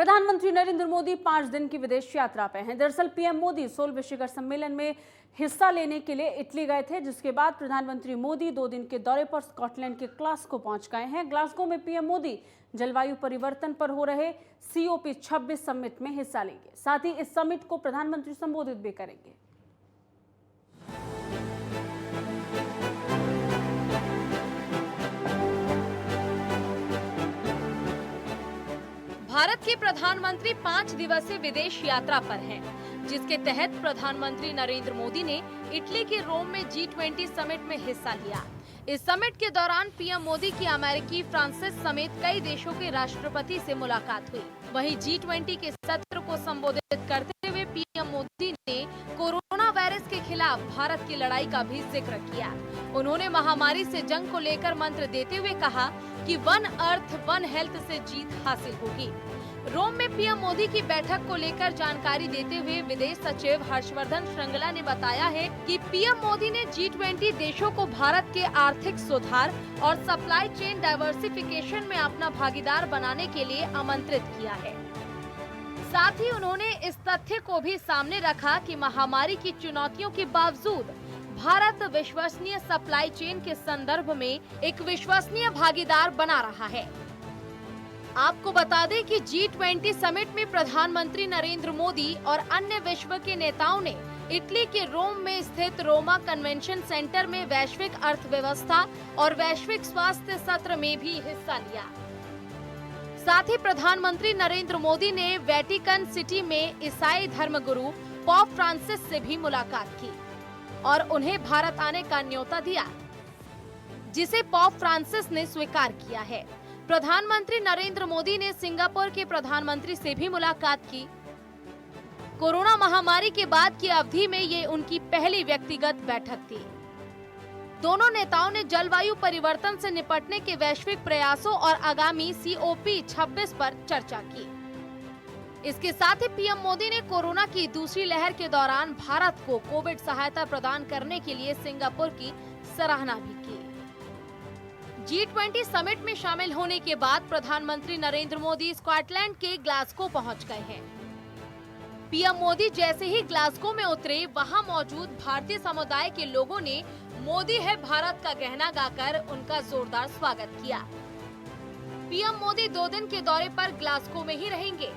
प्रधानमंत्री नरेंद्र मोदी 5 दिन की विदेश यात्रा पे हैं। दरअसल पीएम मोदी 16वें शिखर सम्मेलन में हिस्सा लेने के लिए इटली गए थे, जिसके बाद प्रधानमंत्री मोदी 2 दिन के दौरे पर स्कॉटलैंड के ग्लासगो पहुंच गए हैं। ग्लासगो में पीएम मोदी जलवायु परिवर्तन पर हो रहे COP26 समिट में हिस्सा लेंगे। साथ ही इस समिट को प्रधानमंत्री संबोधित भी करेंगे। भारत के प्रधानमंत्री 5 दिवसीय विदेश यात्रा पर हैं, जिसके तहत प्रधानमंत्री नरेंद्र मोदी ने इटली के रोम में G20 समिट में हिस्सा लिया। इस समिट के दौरान पीएम मोदी की अमेरिकी, फ्रांसीसी समेत कई देशों के राष्ट्रपति से मुलाकात हुई। वहीं G20 के सत्र को संबोधित करते हुए पीएम मोदी ने कोरोना वायरस के खिलाफ भारत की लड़ाई का भी जिक्र किया। उन्होंने महामारी से जंग को लेकर मंत्र देते हुए कहा कि वन अर्थ वन हेल्थ से जीत हासिल होगी। रोम में पीएम मोदी की बैठक को लेकर जानकारी देते हुए विदेश सचिव हर्षवर्धन श्रृंगला ने बताया है कि पीएम मोदी ने G20 देशों को भारत के आर्थिक सुधार और सप्लाई चेन डाइवर्सिफिकेशन में अपना भागीदार बनाने के लिए आमंत्रित किया है। साथ ही उन्होंने इस तथ्य को भी सामने रखा कि महामारी की चुनौतियों के बावजूद भारत विश्वसनीय सप्लाई चेन के संदर्भ में एक विश्वसनीय भागीदार बना रहा है। आपको बता दें कि G20 समिट में प्रधानमंत्री नरेंद्र मोदी और अन्य विश्व के नेताओं ने इटली के रोम में स्थित रोमा कन्वेंशन सेंटर में वैश्विक अर्थव्यवस्था और वैश्विक स्वास्थ्य सत्र में भी हिस्सा लिया। साथ ही प्रधानमंत्री नरेंद्र मोदी ने वेटिकन सिटी में ईसाई धर्मगुरु पॉप फ्रांसिस से भी मुलाकात की और उन्हें भारत आने का न्योता दिया, जिसे पॉप फ्रांसिस ने स्वीकार किया है। प्रधानमंत्री नरेंद्र मोदी ने सिंगापुर के प्रधानमंत्री से भी मुलाकात की। कोरोना महामारी के बाद की अवधि में ये उनकी पहली व्यक्तिगत बैठक थी। दोनों नेताओं ने जलवायु परिवर्तन से निपटने के वैश्विक प्रयासों और आगामी COP26 पर चर्चा की। इसके साथ ही पीएम मोदी ने कोरोना की दूसरी लहर के दौरान भारत को कोविड सहायता प्रदान करने के लिए सिंगापुर की सराहना भी की। G20 समिट में शामिल होने के बाद प्रधानमंत्री नरेंद्र मोदी स्कॉटलैंड के ग्लासगो पहुंच गए हैं। पीएम मोदी जैसे ही ग्लासगो में उतरे, वहां मौजूद भारतीय समुदाय के लोगों ने मोदी है भारत का कहना गाकर उनका जोरदार स्वागत किया। पीएम मोदी 2 दिन के दौरे पर ग्लासगो में ही रहेंगे।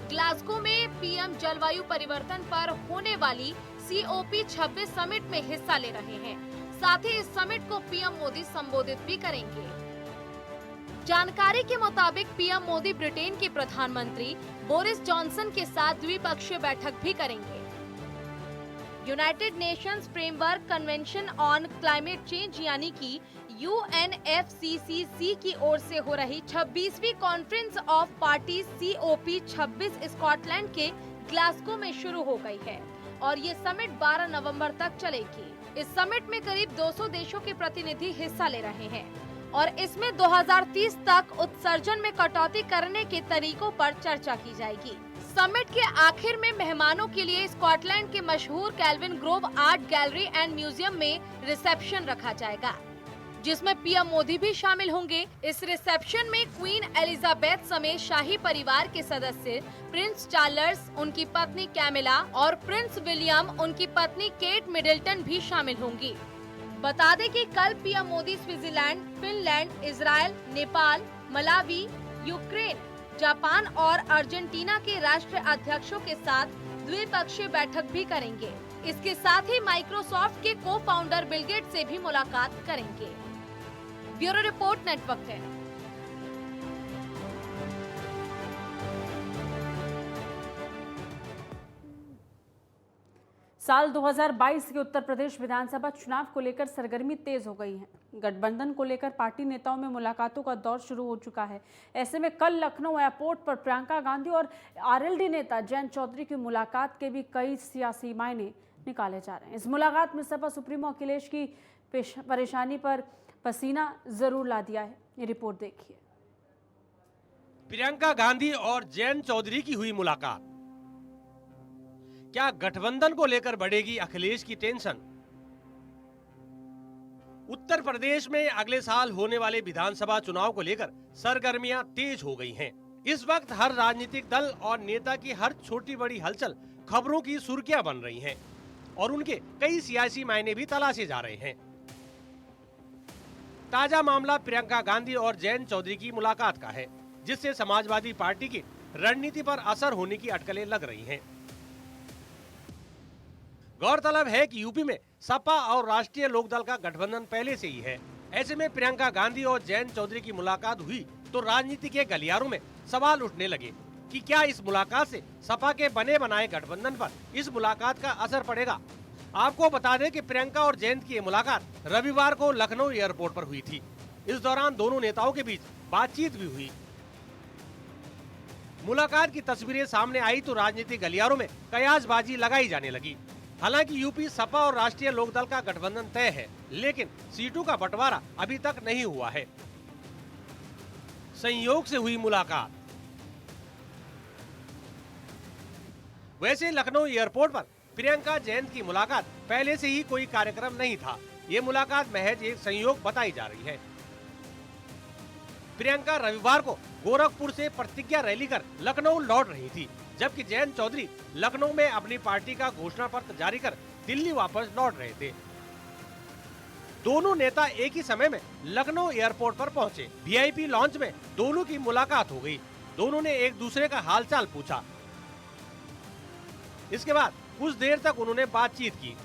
ग्लासगो में पीएम जलवायु परिवर्तन पर होने वाली COP26 समिट में हिस्सा ले रहे हैं। साथ ही इस समिट को पीएम मोदी संबोधित भी करेंगे। जानकारी के मुताबिक पीएम मोदी ब्रिटेन के प्रधानमंत्री बोरिस जॉनसन के साथ द्विपक्षीय बैठक भी करेंगे। United Nations framework convention on climate change यानी कि UNFCCC की ओर से हो रही 26वीं conference of parties COP26 Scotland के ग्लासगो में शुरू हो गई है और ये समिट 12 नवंबर तक चलेगी। इस समिट में करीब 200 देशों के प्रतिनिधि हिस्सा ले रहे हैं और इसमें 2030 तक उत्सर्जन में कटौती करने के तरीकों पर चर्चा की जाएगी। समिट के आखिर में मेहमानों के लिए स्कॉटलैंड के मशहूर kelvin Grove art gallery and museum में रिसेप्शन रखा जाएगा, जिसमें पीएम मोदी भी शामिल होंगे। इस रिसेप्शन में क्वीन एलिजाबेथ समेत शाही परिवार के सदस्य, प्रिंस चार्ल्स, उनकी पत्नी कैमिला और प्रिंस विलियम, उनकी पत्नी केट मिडल्टन भी शामिल होंगी। बता दें कि कल PM Modi Switzerland, Finland, Israel, Nepal, Malawi, Ukraine, Japan और अर्जेंटीना के राष्ट्र अध्यक्षों के साथ द्विपक्षीय बैठक भी करेंगे। इसके साथ ही माइक्रोसॉफ्ट के को फाउंडर बिल गेट्स से भी मुलाकात करेंगे। ब्यूरो रिपोर्ट, नेटवर्क है। साल 2022 के उत्तर प्रदेश विधानसभा चुनाव को लेकर सरगर्मी तेज हो गई है। गठबंधन को लेकर पार्टी नेताओं में मुलाकातों का दौर शुरू हो चुका है। ऐसे में कल लखनऊ एयरपोर्ट पर प्रियंका गांधी और RLD नेता जयंत चौधरी की मुलाकात के भी कई सियासी मायने निकाले जा रहे हैं। इस मुलाकात में सपा सुप्रीमो अखिलेश की परेशानी पर पसीना जरूर ला दिया है। ये रिपोर्ट देखिए। प्रियंका गांधी और जयंत चौधरी की हुई मुलाकात। क्या गठबंधन को लेकर बढ़ेगी अखिलेश की टेंशन? उत्तर प्रदेश में अगले साल होने वाले विधानसभा चुनाव को लेकर सरगर्मियां तेज हो गई हैं। इस वक्त हर राजनीतिक दल और नेता की हर छोटी बड़ी हलचल खबरों की सुर्खियां बन रही हैं और उनके कई सियासी मायने भी तलाशे जा रहे हैं। ताजा मामला प्रियंका गांधी और जयंत चौधरी की मुलाकात का है, जिससे समाजवादी पार्टी की रणनीति पर असर होने की अटकलें लग रही हैं। गौरतलब है कि यूपी में सपा और राष्ट्रीय लोकदल का गठबंधन पहले से ही है। ऐसे में प्रियंका गांधी और जयंत चौधरी की मुलाकात हुई तो राजनीति के गलियारों में सवाल उठने लगे कि क्या इस मुलाकात से सपा के बने बनाए गठबंधन पर इस मुलाकात का असर पड़ेगा। आपको बता दें कि प्रियंका और जयंत की ये मुलाकात रविवार को लखनऊ एयरपोर्ट पर हुई थी। इस दौरान दोनों नेताओं के बीच बातचीत भी हुई। मुलाकात की तस्वीरें सामने आई तो राजनीतिक गलियारों में कयासबाजी लगाई जाने लगी। हालांकि यूपी सपा और राष्ट्रीय लोकदल का गठबंधन तय है, लेकिन सीटों का बंटवारा अभी तक नहीं हुआ है। संयोग से हुई मुलाकात। वैसे लखनऊ एयरपोर्ट पर प्रियंका जयंत की मुलाकात पहले से ही कोई कार्यक्रम नहीं था। ये मुलाकात महज एक संयोग बताई जा रही है। प्रियंका रविवार को गोरखपुर से प्रतिज्ञा रैली कर लखनऊ लौट रही थी, जबकि जयंत चौधरी लखनऊ में अपनी पार्टी का घोषणा पत्र जारी कर दिल्ली वापस लौट रहे थे। दोनों नेता एक ही समय में लखनऊ एयरपोर्ट पर पहुंचे। वीआईपी लॉन्च में दोनों की मुलाकात हो गई। दोनों ने एक दूसरे का हालचाल पूछा। इसके बाद कुछ देर तक उन्होंने बातचीत की।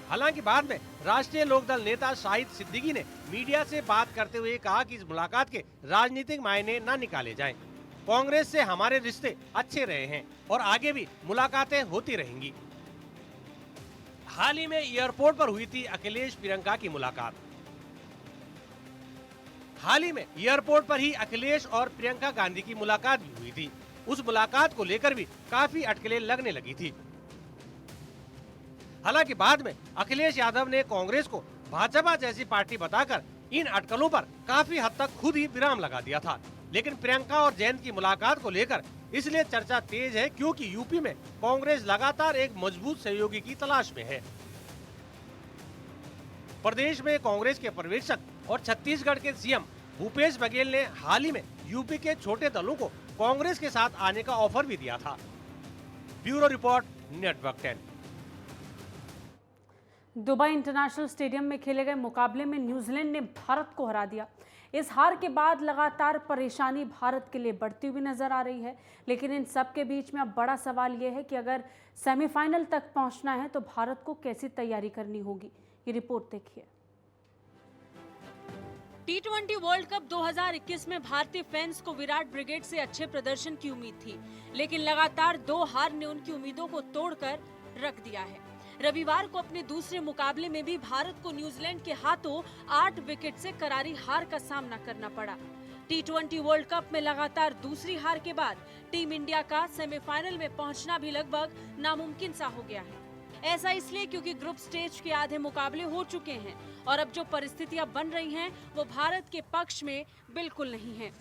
हालांकि बाद में राष्ट्रीय लोकदल नेता शाहिद सिद्दीकी ने मीडिया से बात करते हुए कहा कि इस मुलाकात के राजनीतिक मायने न निकाले जाएं। कांग्रेस से हमारे रिश्ते अच्छे रहे हैं और आगे भी मुलाकातें होती रहेंगी। हाल ही में एयरपोर्ट पर हुई थी अखिलेश प्रियंका की मुलाकात। हाल ही में एयरपोर्ट पर ही अखिलेश और प्रियंका गांधी की मुलाकात भी हुई थी। उस मुलाकात को लेकर भी काफी अटकलें लगने लगी थी। हालांकि बाद में अखिलेश यादव ने कांग्रेस को भाजपा जैसी पार्टी बताकर इन अटकलों पर काफी हद तक खुद ही विराम लगा दिया था। लेकिन प्रियंका और जयंत की मुलाकात को लेकर इसलिए चर्चा तेज है क्योंकि यूपी में कांग्रेस लगातार एक मजबूत सहयोगी की तलाश में है। प्रदेश में कांग्रेस के पर्यवेक्षक और छत्तीसगढ़ के सीएम भूपेश बघेल ने हाल ही में यूपी के छोटे दलों को कांग्रेस के साथ आने का ऑफर भी दिया था। Bureau report, network 10। Dubai international stadium में खेले गए मुकाबले में न्यूजीलैंड ने भारत को हरा दिया। इस हार के बाद लगातार परेशानी भारत के लिए बढ़ती हुई नजर आ रही है। लेकिन इन सब के बीच में अब बड़ा सवाल यह है कि अगर सेमीफाइनल तक पहुंचना है तो भारत को कैसी तैयारी करनी होगी। ये रिपोर्ट देखिए। T20 वर्ल्ड कप 2021 में भारतीय फैंस को विराट ब्रिगेड से अच्छे प्रदर्शन की उम्मीद थी, लेकिन लगातार 2 हार ने उनकी उम्मीदों को तोड़कर रख दिया है। रविवार को अपने दूसरे मुकाबले में भी भारत को न्यूजीलैंड के हाथों 8 विकेट से करारी हार का सामना करना पड़ा। T20 वर्ल्ड कप में लगातार दूसरी हार के बाद टीम इंडिया का सेमीफाइनल में पहुंचना भी लगभग नामुमकिन सा हो गया है। ऐसा इसलिए क्योंकि ग्रुप स्टेज के आधे मुकाबले हो चुके हैं और अब जो परिस्थितियां बन रही हैं वो भारत के पक्ष में बिल्कुल नहीं है।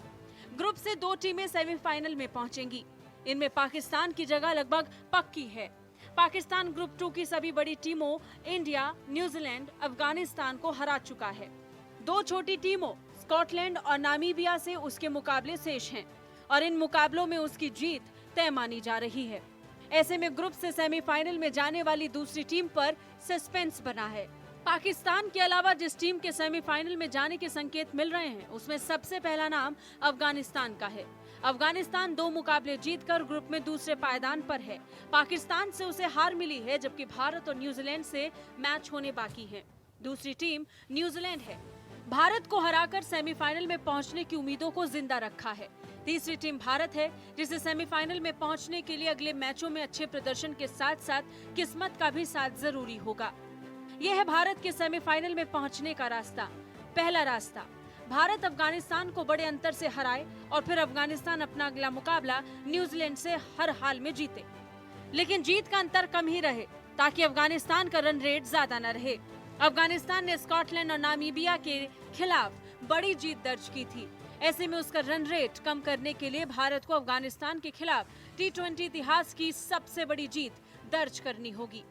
ग्रुप से 2 टीमें सेमीफाइनल में पहुंचेंगी। इनमें पाकिस्तान की जगह लगभग पक्की है। पाकिस्तान ग्रुप 2 की सभी बड़ी टीमों इंडिया, न्यूजीलैंड, अफगानिस्तान को हरा चुका है। 2 छोटी टीमों स्कॉटलैंड और नामीबिया से उसके मुकाबले शेष हैं और इन मुकाबलों में उसकी जीत तय मानी जा रही है। ऐसे में ग्रुप से सेमीफाइनल में जाने वाली दूसरी टीम पर सस्पेंस बना है। पाकिस्तान के अलावा जिस टीम के सेमीफाइनल में जाने के संकेत मिल रहे हैं उसमें सबसे पहला नाम अफगानिस्तान का है। अफगानिस्तान 2 मुकाबले जीतकर ग्रुप में दूसरे पायदान पर है। पाकिस्तान से उसे हार मिली है, जबकि भारत और न्यूजीलैंड से मैच होने बाकी है। दूसरी टीम न्यूजीलैंड है। भारत को हराकर सेमीफाइनल में पहुंचने की उम्मीदों को जिंदा रखा है। तीसरी टीम भारत है, जिसे सेमीफाइनल में पहुंचने के लिए अगले मैचों में अच्छे प्रदर्शन के साथ साथ किस्मत का भी साथ जरूरी होगा। यह है भारत के सेमीफाइनल में पहुंचने का रास्ता। पहला रास्ता, भारत अफगानिस्तान को बड़े अंतर से हराए और फिर अफगानिस्तान अपना अगला मुकाबला न्यूजीलैंड से हर हाल में जीते, लेकिन जीत का अंतर कम ही रहे ताकि अफगानिस्तान का रन रेट ज्यादा न रहे। अफगानिस्तान ने स्कॉटलैंड और नामीबिया के खिलाफ बड़ी जीत दर्ज की थी। ऐसे में उसका रन रेट कम करने के लिए भारत को अफगानिस्तान के खिलाफ T20 इतिहास की सबसे बड़ी जीत दर्ज करनी होगी।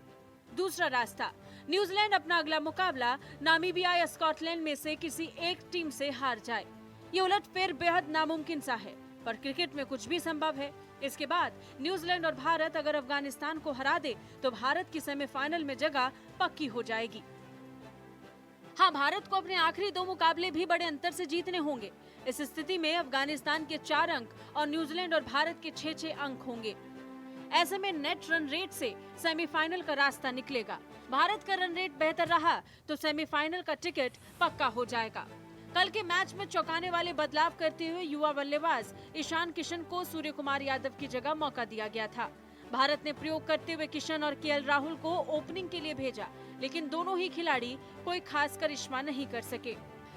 दूसरा रास्ता, न्यूजीलैंड अपना अगला मुकाबला नामीबिया या स्कॉटलैंड में से किसी एक टीम से हार जाए। ये उलटफेर बेहद नामुमकिन सा है, पर क्रिकेट में कुछ भी संभव है। इसके बाद न्यूजीलैंड और भारत अगर अफगानिस्तान को हरा दे तो भारत की सेमीफाइनल में जगह पक्की हो जाएगी। हाँ, भारत को अपने आखिरी 2 मुकाबले भी बड़े अंतर से जीतने होंगे। इस स्थिति में अफगानिस्तान के 4 अंक और न्यूजीलैंड और भारत के 6-6 अंक होंगे। ऐसे में नेट रन रेट से सेमीफाइनल का रास्ता निकलेगा। भारत का रन रेट बेहतर रहा तो सेमीफाइनल का टिकट पक्का हो जाएगा। कल के मैच में चौंकाने वाले बदलाव करते हुए युवा बल्लेबाज ईशान किशन को सूर्य कुमार यादव की जगह मौका दिया गया था। भारत ने प्रयोग करते हुए किशन और केएल राहुल को ओपनिंग के लिए भेजा, लेकिन दोनों ही खिलाड़ी कोई खास करिश्मा नहीं कर सके।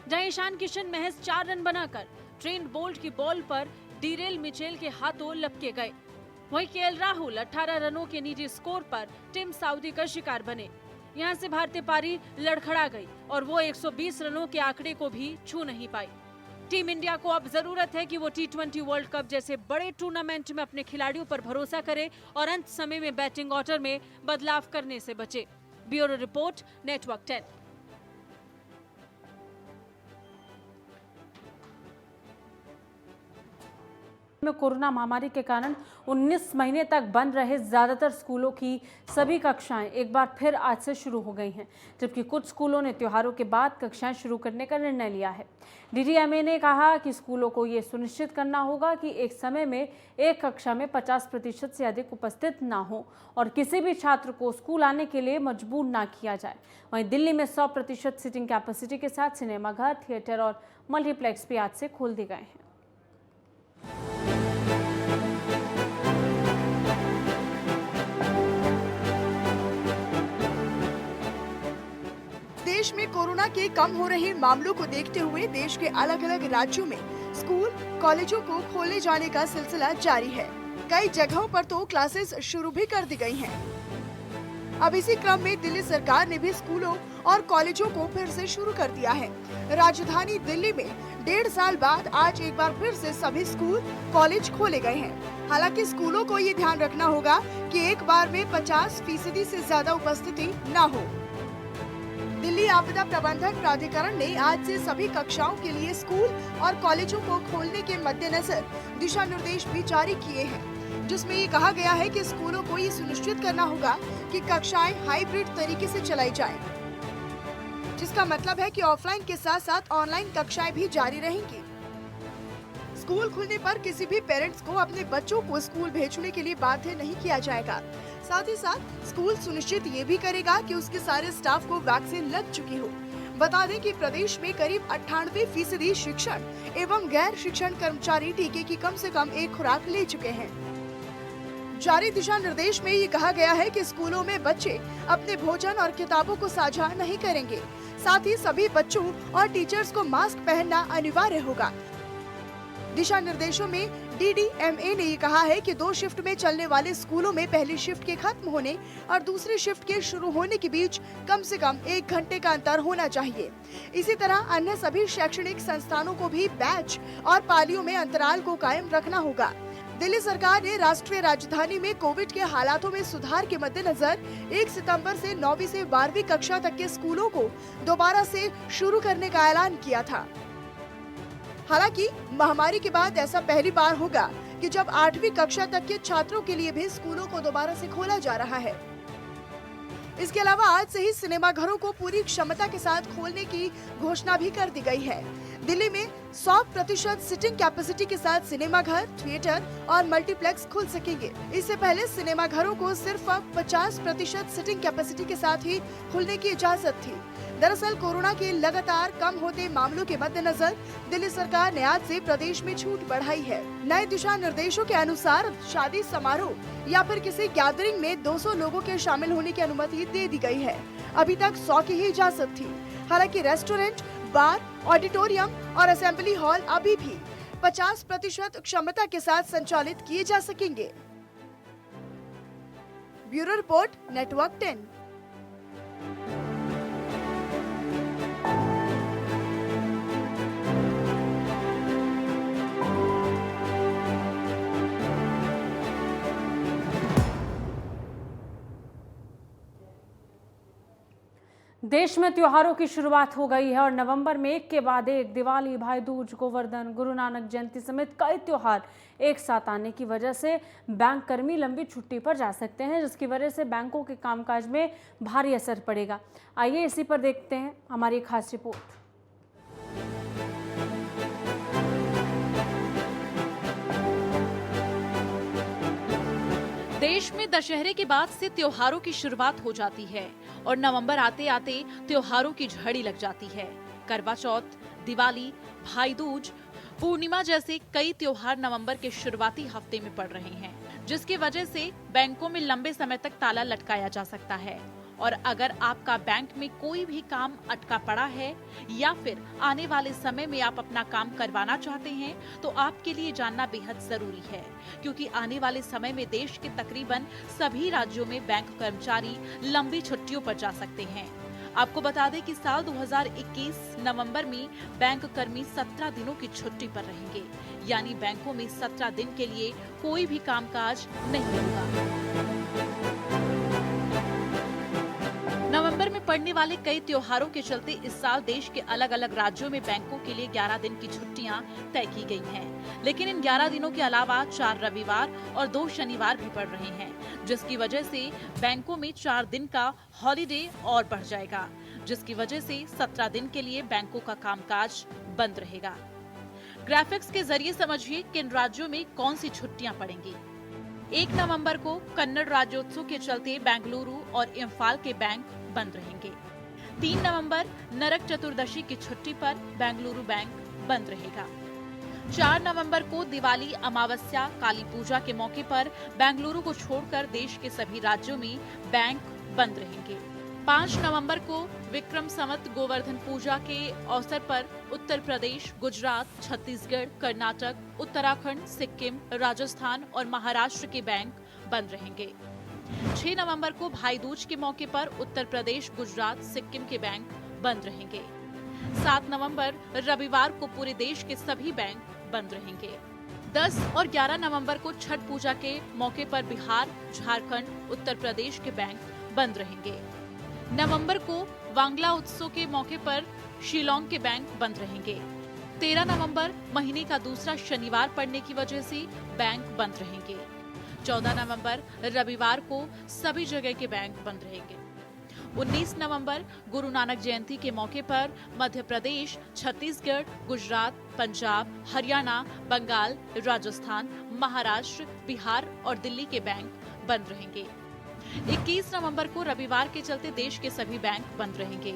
जहां ईशान किशन महज 4 रन बनाकर ट्रेंट बोल्ट की बॉल पर डीरेल मिचेल के हाथों लपके गए, वहीं केएल राहुल 18 रनों के निजी स्कोर पर टिम साउदी का शिकार बने। यहां से भारतीय पारी लड़खड़ा गई और वो 120 रनों के आंकड़े को भी छू नहीं पाई। टीम इंडिया को अब जरूरत है कि वो T20 वर्ल्ड कप जैसे बड़े टूर्नामेंट में अपने खिलाड़ियों पर भरोसा करे और अंत समय में बैटिंग ऑर्डर में बदलाव करने से बचे। Bureau report, network 10। में कोरोना महामारी के कारण 19 महीने तक बंद रहे ज्यादातर स्कूलों की सभी कक्षाएं एक बार फिर आज से शुरू हो गई हैं, जबकि कुछ स्कूलों ने त्योहारों के बाद कक्षाएं शुरू करने का निर्णय लिया है। DDMA ने कहा कि स्कूलों को ये सुनिश्चित करना होगा कि एक समय में एक कक्षा में 50% से अधिक उपस्थित ना हो और किसी भी छात्र को स्कूल आने के लिए मजबूर ना किया जाए। वहीं दिल्ली में 100% सीटिंग कैपेसिटी के साथ सिनेमाघर, थिएटर और मल्टीप्लेक्स भी आज से खोल दिए गए हैं। देश में कोरोना के कम हो रहे मामलों को देखते हुए देश के अलग अलग राज्यों में स्कूल, कॉलेजों को खोले जाने का सिलसिला जारी है। कई जगहों पर तो क्लासेस शुरू भी कर दी गई हैं। अब इसी क्रम में दिल्ली सरकार ने भी स्कूलों और कॉलेजों को फिर से शुरू कर दिया है। राजधानी दिल्ली में 1.5 साल बाद आज एक बार फिर से सभी स्कूल, कॉलेज खोले गए हैं। हालांकि स्कूलों को ये ध्यान रखना होगा कि एक बार में 50% से ज्यादा उपस्थिति न हो। दिल्ली आपदा प्रबंधन प्राधिकरण ने आज से सभी कक्षाओं के लिए स्कूल और कॉलेजों को खोलने के मद्देनजर दिशा निर्देश भी जारी किए हैं, जिसमें ये कहा गया है कि स्कूलों को ये सुनिश्चित करना होगा कि कक्षाएं हाइब्रिड तरीके से चलाई जाएं, जिसका मतलब है कि ऑफलाइन के साथ साथ ऑनलाइन कक्षाएं भी जारी रहेंगी। स्कूल खुलने पर किसी भी पेरेंट्स को अपने बच्चों को स्कूल भेजने के लिए बाध्य नहीं किया जाएगा। साथ ही साथ स्कूल सुनिश्चित ये भी करेगा कि उसके सारे स्टाफ को वैक्सीन लग चुकी हो। बता दें कि प्रदेश में करीब 98% शिक्षण एवं गैर शिक्षण कर्मचारी टीके की कम से कम एक खुराक ले चुके हैं। जारी दिशा निर्देश में ये कहा गया है कि स्कूलों में बच्चे अपने भोजन और किताबों को साझा नहीं करेंगे। साथ ही सभी बच्चों और टीचर्स को मास्क पहनना अनिवार्य होगा। दिशा निर्देशों में DDMA ने ये कहा है कि 2 शिफ्ट में चलने वाले स्कूलों में पहली शिफ्ट के खत्म होने और दूसरी शिफ्ट के शुरू होने के बीच कम से कम 1 घंटे का अंतर होना चाहिए। इसी तरह अन्य सभी शैक्षणिक संस्थानों को भी बैच और पालियों में अंतराल को कायम रखना होगा। दिल्ली सरकार ने राष्ट्रीय राजधानी में कोविड के हालातों में सुधार के मद्देनजर 1 सितंबर से 9वीं से 12वीं कक्षा तक के स्कूलों को दोबारा से शुरू करने का ऐलान किया था। हालांकि महामारी के बाद ऐसा पहली बार होगा कि जब 8वीं कक्षा तक के छात्रों के लिए भी स्कूलों को दोबारा से खोला जा रहा है। इसके अलावा आज से ही सिनेमाघरों को पूरी क्षमता के साथ खोलने की घोषणा भी कर दी गई है। दिल्ली में 100% सीटिंग कैपेसिटी के साथ सिनेमाघर, थिएटर और मल्टीप्लेक्स खुल सकेंगे। इससे पहले सिनेमाघरों को सिर्फ 50% सीटिंग कैपेसिटी के साथ ही खुलने की इजाजत थी। दरअसल कोरोना के लगातार कम होते मामलों के मद्देनजर दिल्ली सरकार ने आज से प्रदेश में छूट बढ़ाई है। नए दिशा निर्देशों के अनुसार शादी समारोह या फिर किसी गैदरिंग में 200 लोगों के शामिल होने की अनुमति दे दी गई है। अभी तक 100 की ही इजाजत थी। हालांकि रेस्टोरेंट, बार, ऑडिटोरियम और असेंबली हॉल अभी भी 50% क्षमता के साथ संचालित किए जा सकेंगे। Bureau report, network 10। देश में त्योहारों की शुरुआत हो गई है और नवंबर में एक के बाद एक दिवाली, भाई दूज, गोवर्धन, गुरु नानक जयंती समेत कई त्योहार एक साथ आने की वजह से बैंक कर्मी लंबी छुट्टी पर जा सकते हैं, जिसकी वजह से बैंकों के कामकाज में भारी असर पड़ेगा। आइए इसी पर देखते हैं हमारी एक खास रिपोर्ट। देश में दशहरे के बाद से त्योहारों की शुरुआत हो जाती है और नवंबर आते आते त्योहारों की झड़ी लग जाती है। करवा चौथ, दिवाली, भाई दूज, पूर्णिमा जैसे कई त्योहार नवंबर के शुरुआती हफ्ते में पड़ रहे हैं, जिसकी वजह से बैंकों में लंबे समय तक ताला लटकाया जा सकता है। और अगर आपका बैंक में कोई भी काम अटका पड़ा है या फिर आने वाले समय में आप अपना काम करवाना चाहते हैं, तो आपके लिए जानना बेहद जरूरी है, क्योंकि आने वाले समय में देश के तकरीबन सभी राज्यों में बैंक कर्मचारी लंबी छुट्टियों पर जा सकते हैं। आपको बता दें कि साल 2021 नवंबर में बैंक कर्मी 17 दिनों की छुट्टी पर रहेंगे, यानी बैंकों में 17 दिन के लिए कोई भी कामकाज नहीं होगा। नवंबर में पड़ने वाले कई त्योहारों के चलते इस साल देश के अलग अलग राज्यों में बैंकों के लिए 11 दिन की छुट्टियां तय की गई हैं। लेकिन इन 11 दिनों के अलावा 4 रविवार और 2 शनिवार भी पड़ रहे हैं, जिसकी वजह से बैंकों में 4 दिन का हॉलिडे और बढ़ जाएगा, जिसकी वजह से 17 दिन के लिए बैंकों का कामकाज बंद रहेगा। ग्राफिक्स के जरिए समझिए किन राज्यों में कौन सी छुट्टियां पड़ेंगी। 1 नवंबर को कन्नड़ राज्योत्सव के चलते बेंगलुरु और इम्फाल के बैंक बंद रहेंगे। 3 नवंबर नरक चतुर्दशी की छुट्टी पर बेंगलुरु बैंक बंद रहेगा। 4 नवंबर को दिवाली, अमावस्या, काली पूजा के मौके पर बेंगलुरु को छोड़कर देश के सभी राज्यों में बैंक बंद रहेंगे। 5 नवंबर को विक्रम संवत गोवर्धन पूजा के अवसर पर उत्तर प्रदेश, गुजरात, छत्तीसगढ़, कर्नाटक, उत्तराखंड, सिक्किम, राजस्थान और महाराष्ट्र के बैंक बंद रहेंगे। 6 नवंबर को भाई दूज के मौके पर उत्तर प्रदेश, गुजरात, सिक्किम के बैंक बंद रहेंगे। 7 नवंबर रविवार को पूरे देश के सभी बैंक बंद रहेंगे। 10 और 11 नवंबर को छठ पूजा के मौके पर बिहार, झारखंड, उत्तर प्रदेश के बैंक बंद रहेंगे। नवंबर को वांगला उत्सव के मौके पर शिलोंग के बैंक बंद रहेंगे। 13 नवंबर महीने का दूसरा शनिवार पड़ने की वजह से बैंक बंद रहेंगे। 14 नवंबर रविवार को सभी जगह के बैंक बंद रहेंगे। 19 नवंबर गुरु नानक जयंती के मौके पर मध्य प्रदेश, छत्तीसगढ़, गुजरात, पंजाब, हरियाणा, बंगाल, राजस्थान, महाराष्ट्र, बिहार और दिल्ली के बैंक बंद रहेंगे। 21 नवंबर को रविवार के चलते देश के सभी बैंक बंद रहेंगे।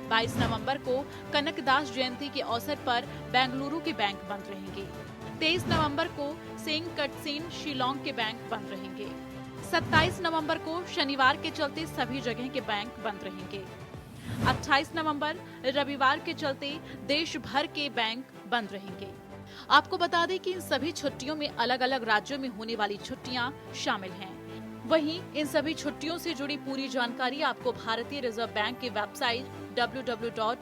22 नवंबर को कनकदास जयंती के अवसर पर बेंगलुरु के बैंक बंद रहेंगे। 23 नवंबर को सेंगकटसेन, शिलोंग के बैंक बंद रहेंगे। 27 नवंबर को शनिवार के चलते सभी जगह के बैंक बंद रहेंगे। 28 नवंबर रविवार के चलते देश भर के बैंक बंद रहेंगे। आपको बता दें कि इन सभी छुट्टियों में अलग अलग राज्यों में होने वाली छुट्टियां शामिल हैं। वहीं इन सभी छुट्टियों से जुड़ी पूरी जानकारी आपको भारतीय रिजर्व बैंक की वेबसाइट www